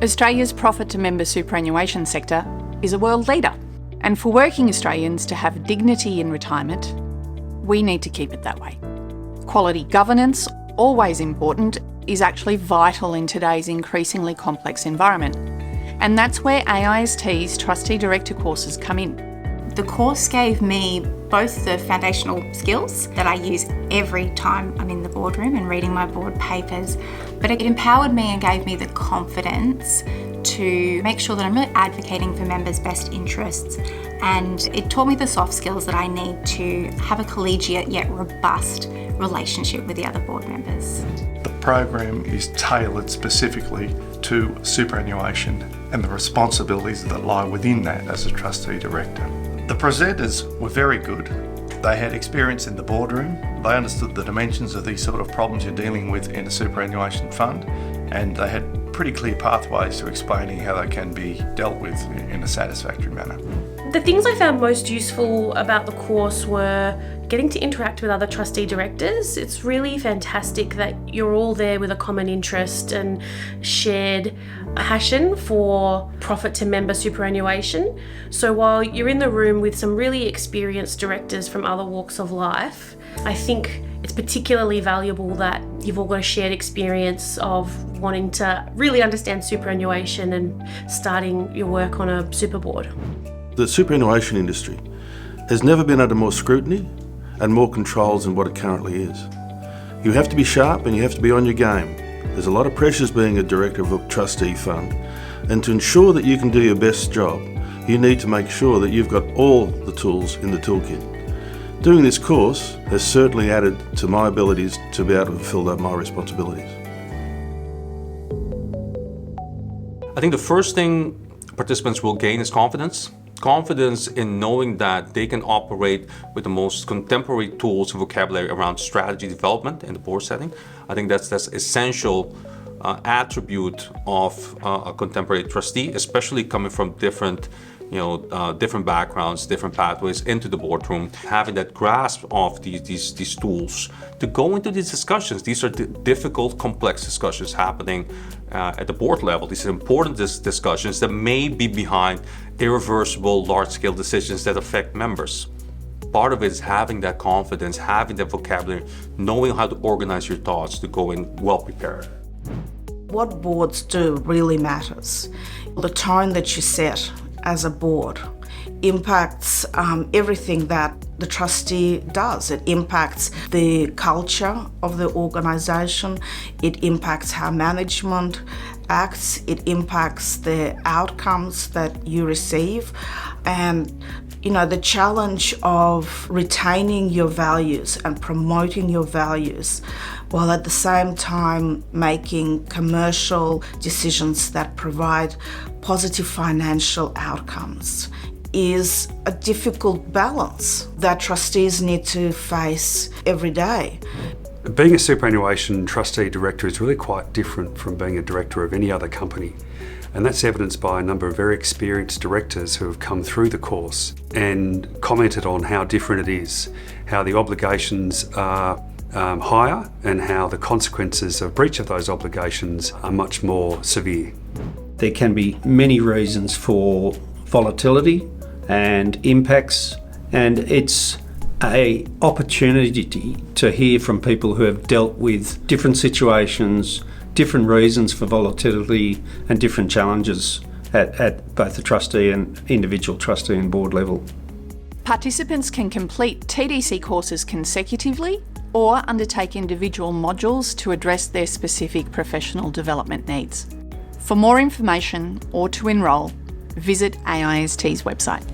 Australia's profit-to-member superannuation sector is a world leader. And for working Australians to have dignity in retirement, we need to keep it that way. Quality governance, always important, is actually vital in today's increasingly complex environment. And that's where AIST's Trustee Director Courses come in. The course gave me both the foundational skills that I use every time I'm in the boardroom and reading my board papers, but it empowered me and gave me the confidence to make sure that I'm really advocating for members' best interests. And it taught me the soft skills that I need to have a collegiate yet robust relationship with the other board members. The program is tailored specifically to superannuation and the responsibilities that lie within that as a trustee director. The presenters were very good. They had experience in the boardroom. They understood the dimensions of these sort of problems you're dealing with in a superannuation fund, and they had pretty clear pathways to explaining how they can be dealt with in a satisfactory manner. The things I found most useful about the course were getting to interact with other trustee directors. It's really fantastic that you're all there with a common interest and shared passion for profit to member superannuation. So while you're in the room with some really experienced directors from other walks of life, I think it's particularly valuable that you've all got a shared experience of wanting to really understand superannuation and starting your work on a super board. The superannuation industry has never been under more scrutiny and more controls than what it currently is. You have to be sharp and you have to be on your game. There's a lot of pressures being a director of a trustee fund, and to ensure that you can do your best job, you need to make sure that you've got all the tools in the toolkit. Doing this course has certainly added to my abilities to be able to fulfill my responsibilities. I think the first thing participants will gain is confidence. Confidence in knowing that they can operate with the most contemporary tools and vocabulary around strategy development in the board setting. I think that's essential attribute of a contemporary trustee, especially coming from different backgrounds, different pathways into the boardroom. Having that grasp of these tools to go into these discussions. These are difficult, complex discussions happening at the board level. These are important discussions that may be behind irreversible, large-scale decisions that affect members. Part of it is having that confidence, having that vocabulary, knowing how to organize your thoughts to go in well prepared. What boards do really matters. The tone that you set as a board impacts everything that the trustee does. It impacts the culture of the organisation, it impacts how management acts, it impacts the outcomes that you receive, and the challenge of retaining your values and promoting your values while at the same time making commercial decisions that provide positive financial outcomes is a difficult balance that trustees need to face every day. Being a superannuation trustee director is really quite different from being a director of any other company. And that's evidenced by a number of very experienced directors who have come through the course and commented on how different it is, how the obligations are higher and how the consequences of breach of those obligations are much more severe. There can be many reasons for volatility and impacts, and it's an opportunity to hear from people who have dealt with different situations, different reasons for volatility and different challenges at both the trustee and individual trustee and board level. Participants can complete TDC courses consecutively or undertake individual modules to address their specific professional development needs. For more information or to enrol, visit AIST's website.